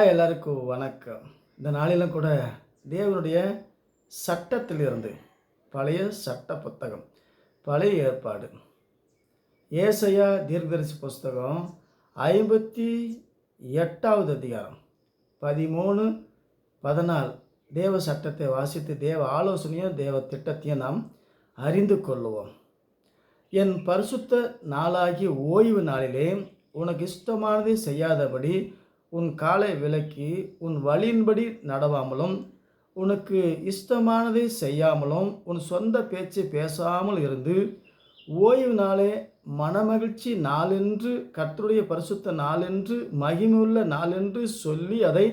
எல்லாருக்கும் வணக்கம். இந்த நாளிலும் கூட தேவனுடைய சட்டத்திலிருந்து பழைய சட்ட புத்தகம், பழைய ஏற்பாடு, ஏசாயா தீர்க்கதரிசி புஸ்தகம் 58வது அதிகாரம் 13, 14 தேவ சட்டத்தை வாசித்து தேவ ஆலோசனையும் தேவ திட்டத்தையும் நாம் அறிந்து கொள்ளுவோம். என் பரிசுத்த நாளாகிய ஓய்வு நாளிலே உனக்கு இஷ்டமானதை செய்யாதபடி உன் காலை விலக்கி உன் வழியின்படி நடவாமலும் உனக்கு இஷ்டமானதை செய்யாமலும் உன் சொந்த பேச்சு பேசாமல் இருந்து ஓய்வு நாளே மனமகிழ்ச்சி நாளென்று கர்த்தருடைய பரிசுத்த நாளென்று மகிமையுள்ள நாளென்று சொல்லி அதை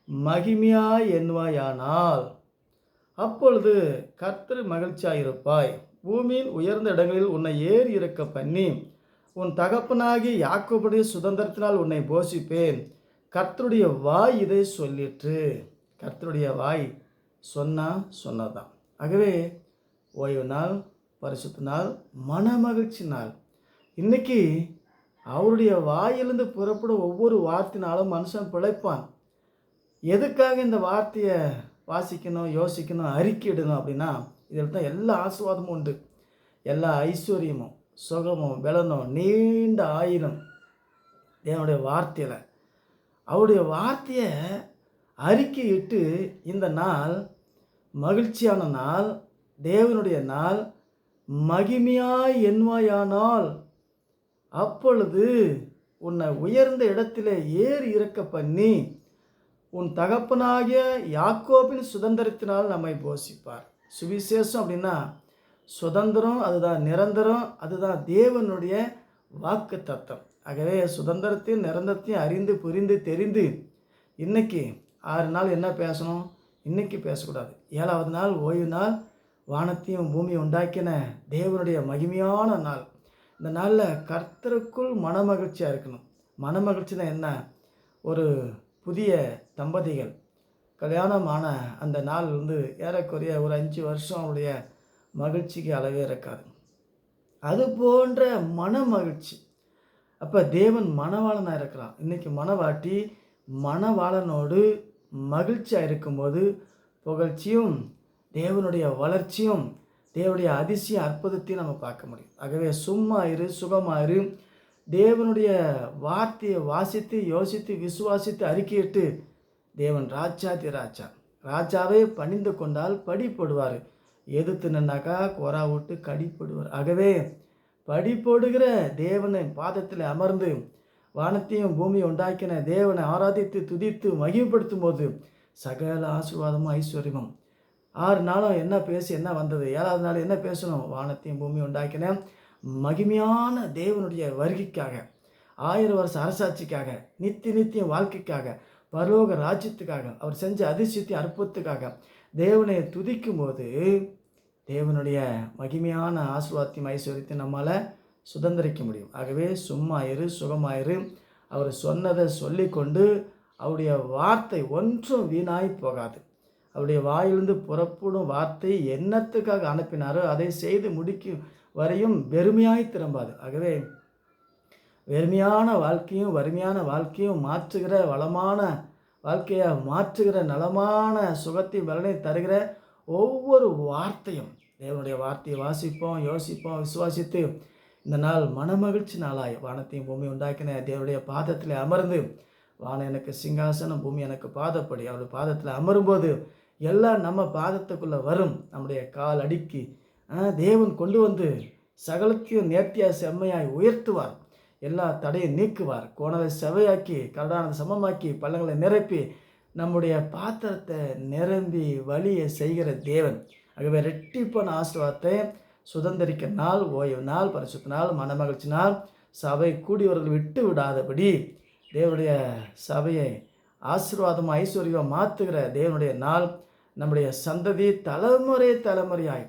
மகிமையாய் எண்ணுவாயானால் அப்பொழுது கர்த்தர் மகிழ்ச்சியாயிருப்பாய். பூமியின் உயர்ந்த இடங்களில் உன்னை ஏறி இறக்க பண்ணி உன் தகப்பனாகிய யாக்கோபுடைய சுதந்திரத்தினால் உன்னை போஷிப்பேன். கர்த்தருடைய வாய் இதை சொல்லிற்று. கர்த்தருடைய வாய் சொன்னதான். ஆகவே ஓய்வு நாள், பரிசுத்த நாள், மன மகிழ்ச்சி நாள். இன்னைக்கு அவருடைய வாயிலிருந்து புறப்படும் ஒவ்வொரு வார்த்தையினாலும் மனுஷன் பிழைப்பான். எதுக்காக இந்த வார்த்தையை வாசிக்கணும், யோசிக்கணும், அறிக்கையிடணும் அப்படின்னா இதில் தான் எல்லா ஆசீர்வாதமும் உண்டு. எல்லா ஐஸ்வர்யமும், சுகமும், பலனும், நீண்ட ஆயுளும் தேவனுடைய வார்த்தையில். அவருடைய வார்த்தையை அறிக்கையிட்டு இந்த நாள் மகிழ்ச்சியான நாள், தேவனுடைய நாள், மகிமையாய் எண்ணுவாயானால் அப்பொழுது உன்னை உயர்ந்த இடத்திலே ஏறி இறக்க பண்ணி உன் தகப்பனாகிய யாக்கோபின் சுதந்திரத்தினால் நம்மை போஷிப்பார். சுவிசேஷம் அப்படின்னா சுதந்திரம், அதுதான் நிரந்தரம், அதுதான் தேவனுடைய வாக்கு தத்தம். ஆகவே சுதந்திரத்தையும் நிரந்தரத்தையும் அறிந்து புரிந்து தெரிந்து இன்னைக்கு 6 நாள் என்ன பேசணும், இன்னைக்கு பேசக்கூடாது. 7வது நாள் ஓய்வு நாள், வானத்தையும் பூமியை உண்டாக்கின தேவனுடைய மகிமையான நாள். இந்த நாளில் கர்த்தருக்குள் மனமகிழ்ச்சியாக இருக்கணும். மனமகிழ்ச்சினா என்ன? ஒரு புதிய தம்பதிகள் கல்யாணமான அந்த நாள் ஏறக்குறைய ஒரு 5 வருஷம் அவருடைய மகிழ்ச்சிக்கு அளவே இருக்காது. அது போன்ற மன மகிழ்ச்சி. அப்போ தேவன் மணவாளனாக இருக்கிறான். இன்றைக்கி மணவாட்டி மணவாளனோடு மகிழ்ச்சியாக இருக்கும்போது புகழ்ச்சியும் தேவனுடைய வளர்ச்சியும் தேவனுடைய அதிசய அற்புதத்தையும் நம்ம பார்க்க முடியும். ஆகவே சும்மா இரு, சுகமாயிரு, தேவனுடைய வார்த்தையை வாசித்து யோசித்து விசுவாசித்து அறிக்கையிட்டு தேவன் ராஜாதி ராஜா, ராஜாவே பணிந்து கொண்டால் படிப்படுவார், எதிர்த்து நின்னாக்கா கொரா விட்டு கடிப்படுவார். ஆகவே படிப்போடுகிற தேவனை பாதத்தில் அமர்ந்து வானத்தையும் பூமியை உண்டாக்கின தேவனை ஆராதித்து துதித்து மகிமைப்படுத்தும் போது சகல ஆசீர்வாதமும் ஐஸ்வர்யமும். 6 நாளும் என்ன பேசி என்ன வந்தது? 7வது நாள் என்ன பேசணும்? வானத்தையும் பூமியை உண்டாக்கின மகிமையான தேவனுடைய வருகைக்காக, 1000 வருஷ அரசாட்சிக்காக, நித்தியம் வாழ்க்கைக்காக, பரலோக ராஜ்யத்துக்காக, அவர் செஞ்ச அதிசயத்தை அற்புதத்துக்காக தேவனை துதிக்கும் போது தேவனுடைய மகிமையான ஆசீர்வாதத்தையும் ஐஸ்வர்யத்தையும் நம்மால் சுதந்திரிக்க முடியும். ஆகவே சும்மா இரு, சுகமாயிரு, அவர் சொன்னதை சொல்லிக்கொண்டு அவருடைய வார்த்தை ஒன்றும் வீணாய் போகாது. அவருடைய வாயிலிருந்து புறப்படும் வார்த்தை என்னத்துக்காக அனுப்பினாரோ அதை செய்து முடிக்கும் வரையும் வெறுமையாய் திரும்பாது. ஆகவே வெறுமையான வாழ்க்கையும் வறுமையான வாழ்க்கையும் மாற்றுகிற வளமான வாழ்க்கையை மாற்றுகிற நலமான சுகத்தையும் பலனை தருகிற ஒவ்வொரு வார்த்தையும் தேவனுடைய வார்த்தையை வாசிப்போம், யோசிப்போம், விசுவாசித்து இந்த நாள் மனமகிழ்ச்சி நாளாய் வானத்தையும் பூமி உண்டாக்கின தேவனுடைய பாதத்தில் அமர்ந்து, வானம் எனக்கு சிங்காசனம், பூமி எனக்கு பாதப்படி, அவருடைய பாதத்தில் அமரும்போது எல்லாம் நம்ம பாதத்துக்குள்ளே வரும். நம்முடைய கால் அடுக்கி தேவன் கொண்டு வந்து சகலத்தையும் நேர்த்தியாய் செம்மையாய் உயர்த்துவார். எல்லா தடையை நீக்குவார். கோணலை செவையாக்கி கரடானதை சமமாக்கி பள்ளங்களை நிரப்பி நம்முடைய பாத்திரத்தை நிரம்பி வழியை செய்கிற தேவன். ஆகவே ரெட்டிப்பான ஆசீர்வாதத்தை சுதந்திரிக்க நாள், ஓய்வு நாள், பரிசுத்த நாள், மனமகிழ்ச்சி நாள், சபை கூடியவர்கள் விட்டு விடாதபடி தேவனுடைய சபையை ஆசீர்வாதமாக ஐஸ்வர்யம் மாற்றுகிற தேவனுடைய நாள். நம்முடைய சந்ததி தலைமுறையாய்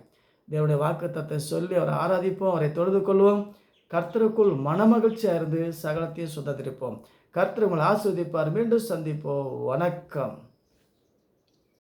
தேவனுடைய வாக்குத்தத்தை சொல்லி அவரை ஆராதிப்போம், அவரை தொழுது கொள்வோம். கர்த்தருக்குள் மனமகிழ்ச்சியாக இருந்து சகலத்தையும் சுதந்திரிப்போம். கர்த்தர் உங்களை ஆசீர்வதிப்பார். மீண்டும் சந்திப்போம். வணக்கம்.